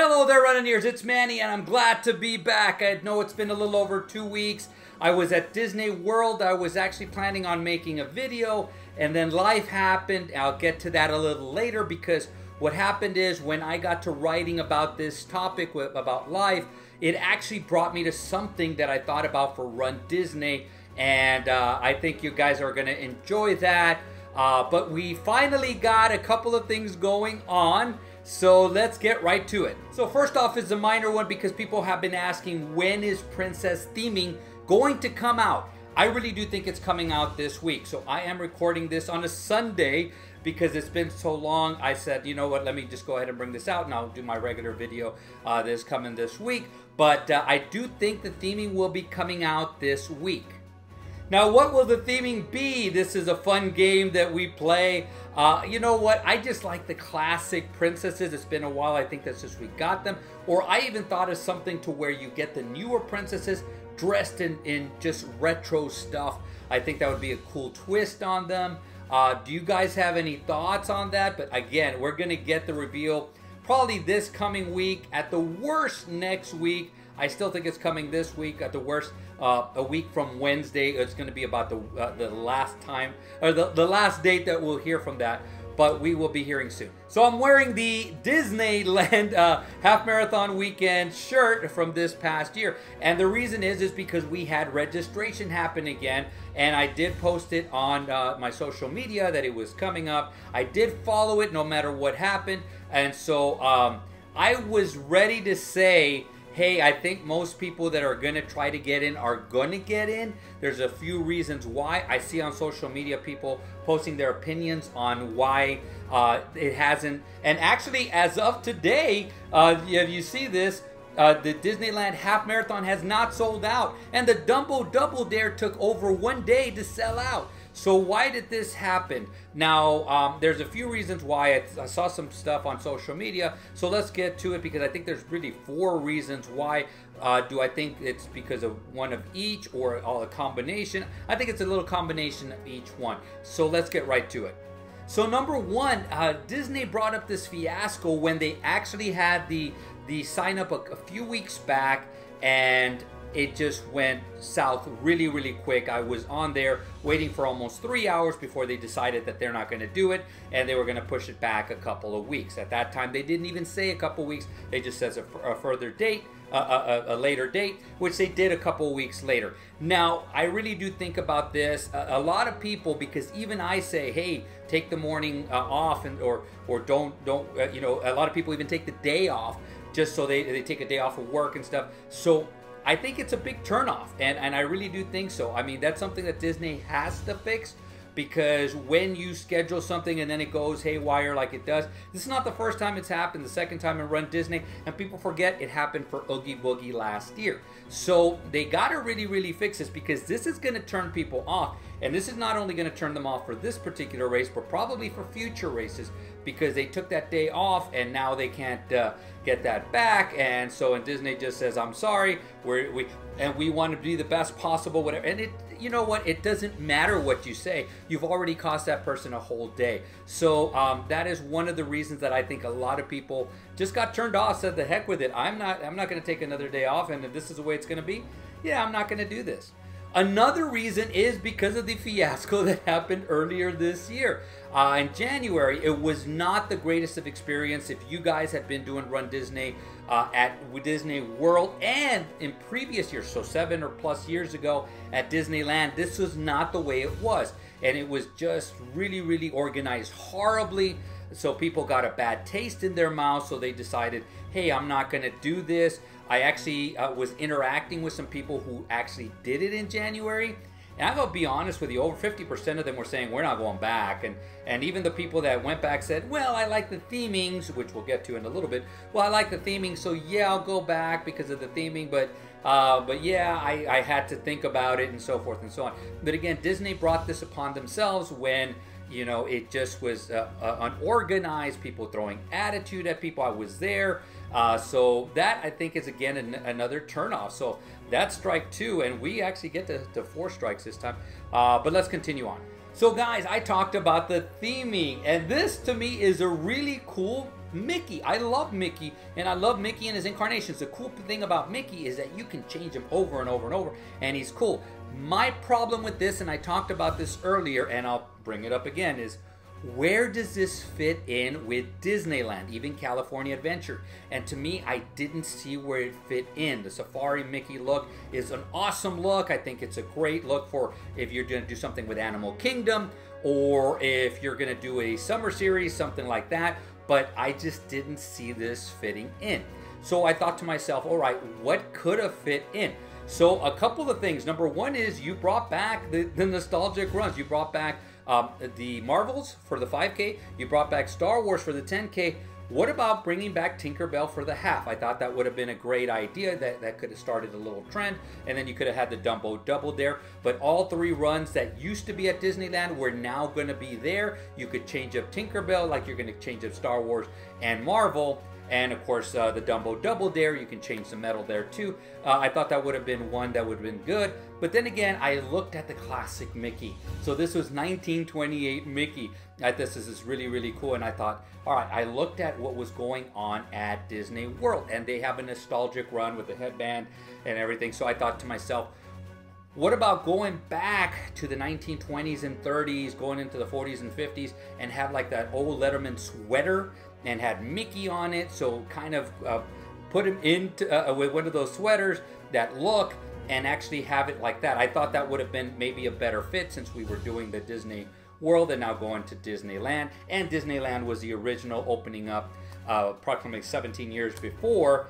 Hello there, runDisneyers. It's Manny, and I'm glad to be back. I know it's been a little over 2 weeks. I was at Disney World. I was actually planning on making a video, and then life happened. I'll get to that a little later, because what happened is when I got to writing about this topic about life, it actually brought me to something that I thought about for Run Disney, and I think you guys are going to enjoy that. But we finally got a couple of things going on. So let's get right to it. So first off is a minor one, because people have been asking, when is princess theming going to come out? I really do think it's coming out this week. So I am recording this on a Sunday because it's been so long. I said, you know what, let me just go ahead and bring this out, and I'll do my regular video that's coming this week. But I do think the theming will be coming out this week. Now, what will the theming be? This is a fun game that we play. You know what? I just like the classic princesses. It's been a while. I think that's just we got them. Or I even thought of something to where you get the newer princesses dressed in just retro stuff. I think that would be a cool twist on them. Do you guys have any thoughts on that? But again, we're going to get the reveal probably this coming week. At the worst, next week. I still think it's coming this week. At the worst, a week from Wednesday. It's going to be about the last time, or the last date that we'll hear from that. But we will be hearing soon. So I'm wearing the Disneyland half marathon weekend shirt from this past year. And the reason is because we had registration happen again. And I did post it on my social media that it was coming up. I did follow it no matter what happened. And so I was ready to say, hey, I think most people that are going to try to get in are going to get in. There's a few reasons why. I see on social media people posting their opinions on why it hasn't. And actually, as of today, if you see this, the Disneyland half marathon has not sold out. And the Dumbo Double Dare took over 1 day to sell out. So why did this happen? Now, there's a few reasons why. I saw some stuff on social media. So let's get to it, because I think there's really 4 reasons why. Do I think it's because of one of each, or all a combination? I think it's a little combination of each one. So let's get right to it. So number 1, Disney brought up this fiasco when they actually had the sign up a few weeks back, and it just went south really, really quick. I was on there waiting for almost 3 hours before they decided that they're not going to do it, and they were going to push it back a couple of weeks. At that time, they didn't even say a couple of weeks. They just says a further date, a later date, which they did a couple of weeks later. Now, I really do think about this. A lot of people, because even I say, hey, take the morning off, or don't you know, a lot of people even take the day off just so they take a day off of work and stuff. So I think it's a big turnoff, and I really do think so. I mean, that's something that Disney has to fix, because when you schedule something and then it goes haywire like it does, this is not the first time it's happened. The second time in Run Disney, and people forget it happened for Oogie Boogie last year. So they got to really, really fix this, because this is going to turn people off. And this is not only going to turn them off for this particular race, but probably for future races, because they took that day off and now they can't get that back. And so, and Disney just says, I'm sorry, we want to be the best possible, whatever. And it, you know what, it doesn't matter what you say. You've already cost that person a whole day. So that is one of the reasons that I think a lot of people just got turned off, said the heck with it. I'm not going to take another day off, and if this is the way it's going to be, yeah, I'm not going to do this. Another reason is because of the fiasco that happened earlier this year. In January, it was not the greatest of experience. If you guys have been doing Run Disney at Disney World and in previous years, so 7 or plus years ago at Disneyland, this was not the way it was. And it was just really, really organized horribly. So people got a bad taste in their mouth, so they decided, hey, I'm not going to do this. I actually was interacting with some people who actually did it in January. And I'm going to be honest with you, over 50% of them were saying, we're not going back. And even the people that went back said, well, I like the themings, which we'll get to in a little bit. Well, I like the theming, so yeah, I'll go back because of the theming. But yeah, I had to think about it, and so forth and so on. But again, Disney brought this upon themselves when, you know, it just was unorganized, people throwing attitude at people. I was there. So that, I think, is, again, another turnoff. So that's strike 2, and we actually get to 4 strikes this time. But let's continue on. So guys, I talked about the theming, and this to me is a really cool Mickey. I love Mickey, and I love Mickey and his incarnations. The cool thing about Mickey is that you can change him over and over and over, and he's cool. My problem with this, and I talked about this earlier, and I'll bring it up again, is where does this fit in with Disneyland, even California Adventure? And to me, I didn't see where it fit in. The Safari Mickey look is an awesome look. I think it's a great look for if you're going to do something with Animal Kingdom, or if you're going to do a summer series, something like that. But I just didn't see this fitting in. So I thought to myself, all right, what could have fit in? So a couple of things. Number one is you brought back the nostalgic runs. You brought back the Marvels for the 5K. You brought back Star Wars for the 10K. What about bringing back Tinkerbell for the half? I thought that would have been a great idea. That could have started a little trend, and then you could have had the Dumbo Double there. But all three runs that used to be at Disneyland were now going to be there. You could change up Tinkerbell like you're going to change up Star Wars and Marvel. And of course, the Dumbo Double Dare, you can change the metal there too. I thought that would have been one that would have been good. But then again, I looked at the classic Mickey. So this was 1928 Mickey. This is really, really cool. And I thought, all right, I looked at what was going on at Disney World. And they have a nostalgic run with the headband and everything. So I thought to myself, what about going back to the 1920s and 30s, going into the 40s and 50s, and have like that old Letterman sweater and had Mickey on it? So kind of put him into with one of those sweaters, that look, and actually have it like that. I thought that would have been maybe a better fit since we were doing the Disney World and now going to Disneyland. And Disneyland was the original, opening up approximately 17 years before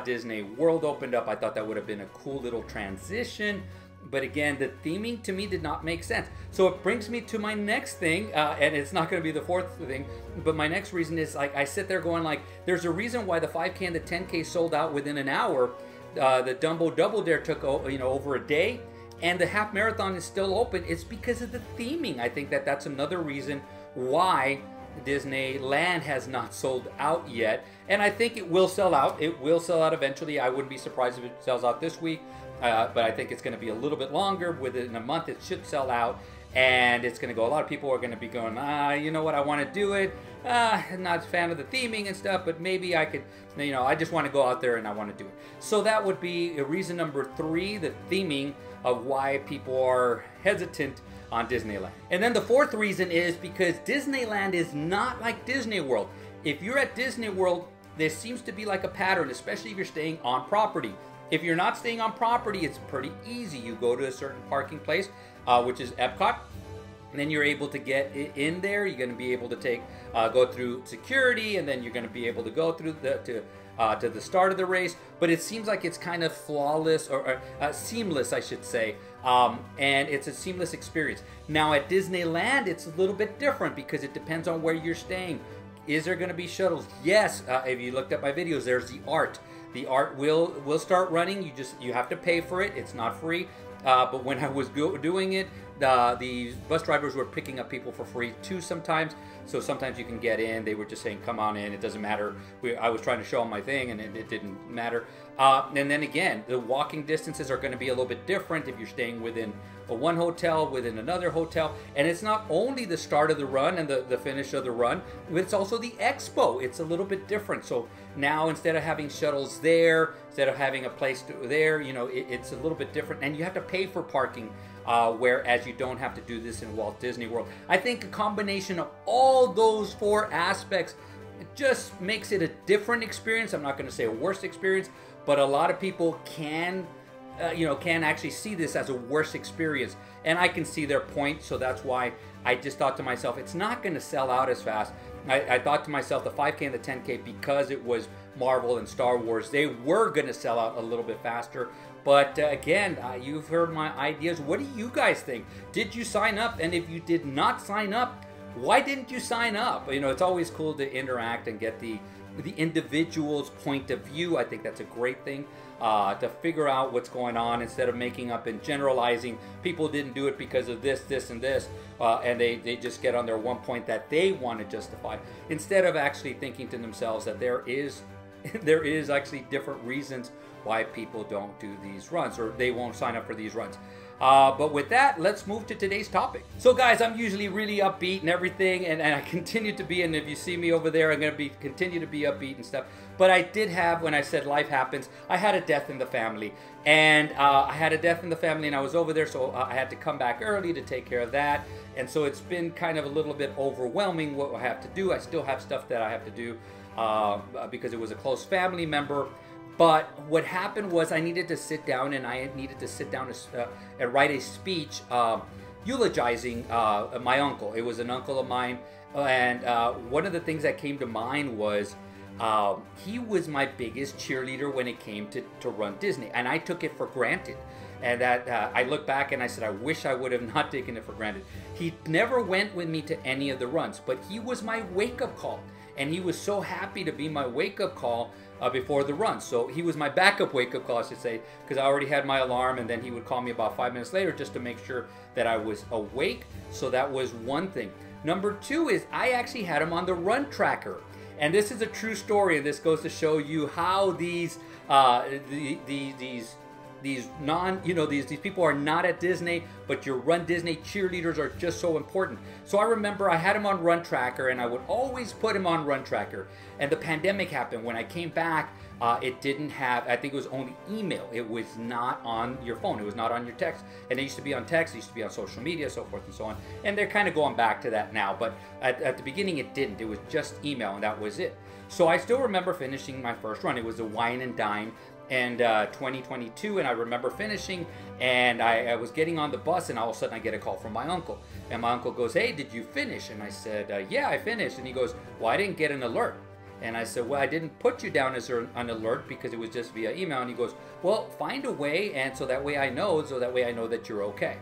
Disney World opened up. I thought that would have been a cool little transition. But again, the theming to me did not make sense. So it brings me to my next thing, and it's not going to be the fourth thing, but my next reason is, like, I sit there going like, there's a reason why the 5K and the 10K sold out within an hour. The Dumbo Double Dare took over a day, and the half marathon is still open. It's because of the theming. I think that's another reason why Disneyland has not sold out yet, and I think it will sell out. It will sell out eventually. I wouldn't be surprised if it sells out this week. But I think it's going to be a little bit longer. Within a month, it should sell out, and it's going to go. A lot of people are going to be going, you know what, I want to do it. I'm not a fan of the theming and stuff, but maybe I could, I just want to go out there and I want to do it. So that would be reason number 3, the theming of why people are hesitant on Disneyland. And then the fourth reason is because Disneyland is not like Disney World. If you're at Disney World, there seems to be like a pattern, especially if you're staying on property. If you're not staying on property, it's pretty easy. You go to a certain parking place, which is Epcot, and then you're able to get in there. You're going to be able to go through security, and then you're going to be able to go through to the start of the race. But it seems like it's kind of flawless, or seamless, I should say, and it's a seamless experience. Now at Disneyland, it's a little bit different because it depends on where you're staying. Is there going to be shuttles? Yes. If you looked at my videos, there's the ART. The ART will start running. You have to pay for it. It's not free. But when I was doing it, the bus drivers were picking up people for free too sometimes. So sometimes you can get in. They were just saying, come on in. It doesn't matter. I was trying to show them my thing, and it didn't matter. And then again, the walking distances are going to be a little bit different if you're staying within one hotel, within another hotel. And it's not only the start of the run and the finish of the run, but it's also the expo. It's a little bit different. So now instead of having shuttles there, instead of having a place there, it's a little bit different. And you have to pay for parking, whereas you don't have to do this in Walt Disney World. I think a combination of all those 4 aspects, it just makes it a different experience. I'm not going to say a worse experience, but a lot of people can actually see this as a worse experience. And I can see their point, so that's why I just thought to myself, it's not going to sell out as fast. I thought to myself, the 5K and the 10K, because it was Marvel and Star Wars, they were going to sell out a little bit faster. But again, you've heard my ideas. What do you guys think? Did you sign up? And if you did not sign up, why didn't you sign up? It's always cool to interact and get the individual's point of view. I think that's a great thing, to figure out what's going on instead of making up and generalizing. People didn't do it because of this, this, and this, and they just get on their one point that they want to justify, instead of actually thinking to themselves that there is actually different reasons why people don't do these runs, or they won't sign up for these runs. But with that, let's move to today's topic. So guys, I'm usually really upbeat and everything, and I continue to be, and if you see me over there, I'm going to continue to be upbeat and stuff. But I did have, when I said life happens, I had a death in the family. And I had a death in the family, and I was over there, so I had to come back early to take care of that. And so it's been kind of a little bit overwhelming what I have to do. I still have stuff that I have to do because it was a close family member. But what happened was I needed to sit down, and I needed to sit down and write a speech eulogizing my uncle. It was an uncle of mine, and one of the things that came to mind was he was my biggest cheerleader when it came to Run Disney, and I took it for granted. And that I look back and I said, I wish I would have not taken it for granted. He never went with me to any of the runs, but he was my wake-up call. And he was so happy to be my wake-up call before the run. So he was my backup wake-up call, I should say, because I already had my alarm, and then he would call me about 5 minutes later just to make sure that I was awake. So that was one thing. Number two is I actually had him on the run tracker. And this is a true story, and this goes to show you how these people are not at Disney, but your Run Disney cheerleaders are just so important. So I remember I had him on Run Tracker, and I would always put him on Run Tracker. And the pandemic happened. When I came back, it didn't have, I think it was only email. It was not on your phone. It was not on your text. And it used to be on text. It used to be on social media, so forth and so on. And they're kind of going back to that now. But at the beginning, it didn't. It was just email, and that was it. So I still remember finishing my first run. It was a wine and dine. And 2022, and I remember finishing, and I was getting on the bus, and all of a sudden I get a call from my uncle, and my uncle goes, hey, did you finish? And I said, yeah, I finished. And he goes, well, I didn't get an alert. And I said, well, I didn't put you down as an alert because it was just via email. And he goes, well, find a way, and so that way I know that you're okay.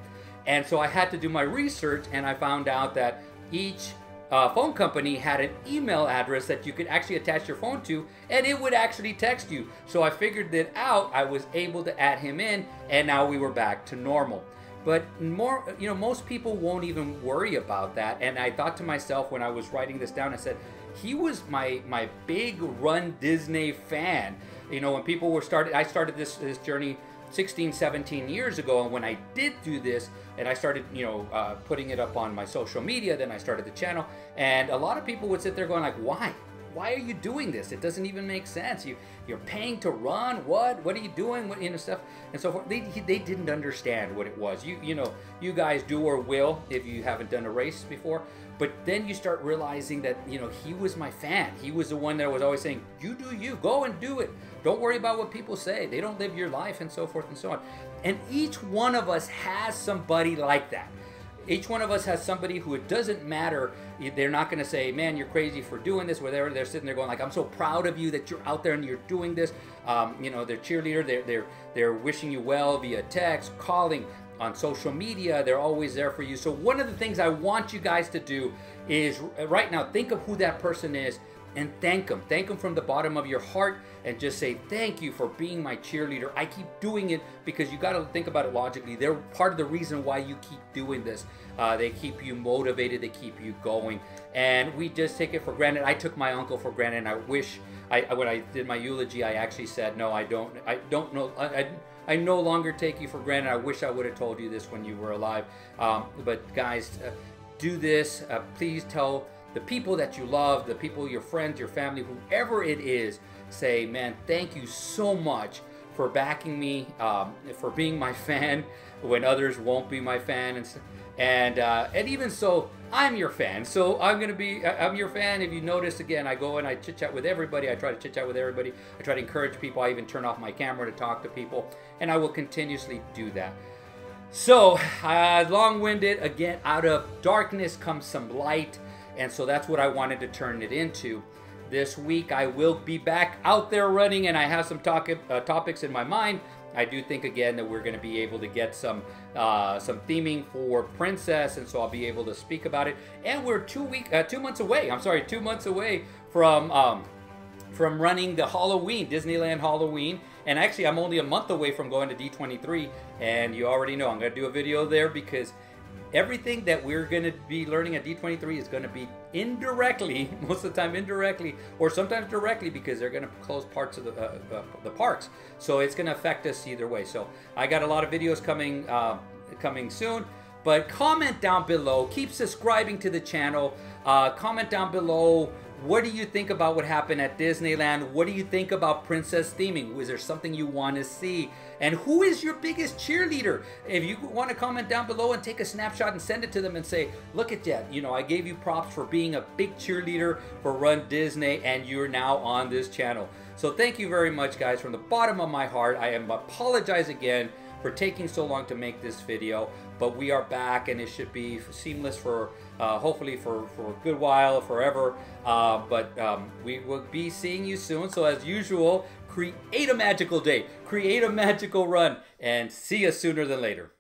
And so I had to do my research, and I found out that each phone company had an email address that you could actually attach your phone to, and it would actually text you. So I figured that out. I was able to add him in, and now we were back to normal. But most people won't even worry about that. And I thought to myself when I was writing this down, I said, he was my big Run Disney fan. When people were I started this journey 16, 17 years ago, and when I did do this, and I started, putting it up on my social media, then I started the channel, and a lot of people would sit there going like, why? Why are you doing this? It doesn't even make sense. You're paying to run. What are you doing? Stuff and so forth. They didn't understand what it was. You guys do or will if you haven't done a race before. But then you start realizing that, he was my fan. He was the one that was always saying, you do you, go and do it. Don't worry about what people say. They don't live your life, and so forth and so on. And each one of us has somebody like that. Each one of us has somebody who, it doesn't matter, they're not going to say, man, you're crazy for doing this, whatever. They're sitting there going like, I'm so proud of you that you're out there and you're doing this. They're cheerleader, they're wishing you well via text, calling, on social media. They're always there for you. So one of the things I want you guys to do is right now, think of who that person is and thank them. Thank them from the bottom of your heart and just say, thank you for being my cheerleader. I keep doing it because you got to think about it logically. They're part of the reason why you keep doing this. They keep you motivated. They keep you going. And we just take it for granted. I took my uncle for granted, and I wish, when I did my eulogy, I actually said, no, I don't know. I no longer take you for granted. I wish I would have told you this when you were alive. But guys, do this. Please tell the people that you love, the people, your friends, your family, whoever it is, say, man, thank you so much for backing me, for being my fan when others won't be my fan. And even so, I'm your fan. So I'm your fan. If you notice, again, I go and I chit chat with everybody. I try to chit chat with everybody. I try to encourage people. I even turn off my camera to talk to people, and I will continuously do that. So long-winded, again, out of darkness comes some light. And so that's what I wanted to turn it into. This week I will be back out there running, and I have some topics in my mind. I do think, again, that we're going to be able to get some theming for Princess, and so I'll be able to speak about it. And we're 2 months away. I'm sorry, 2 months away from running the Halloween, Disneyland Halloween. And actually, I'm only a month away from going to D23, and you already know I'm going to do a video there because everything that we're going to be learning at D23 is going to be indirectly, most of the time indirectly, or sometimes directly, because they're going to close parts of the parks. So it's going to affect us either way. So I got a lot of videos coming coming soon. But comment down below. Keep subscribing to the channel. Comment down below. What do you think about what happened at Disneyland? What do you think about princess theming? Is there something you want to see? And who is your biggest cheerleader? If you want to comment down below and take a snapshot and send it to them and say, look at that, you know, I gave you props for being a big cheerleader for Run Disney, and you're now on this channel. So thank you very much, guys. From the bottom of my heart, I apologize again for taking so long to make this video, but we are back, and it should be seamless for hopefully for a good while, forever. But we will be seeing you soon. So as usual, create a magical day, create a magical run, and see you sooner than later.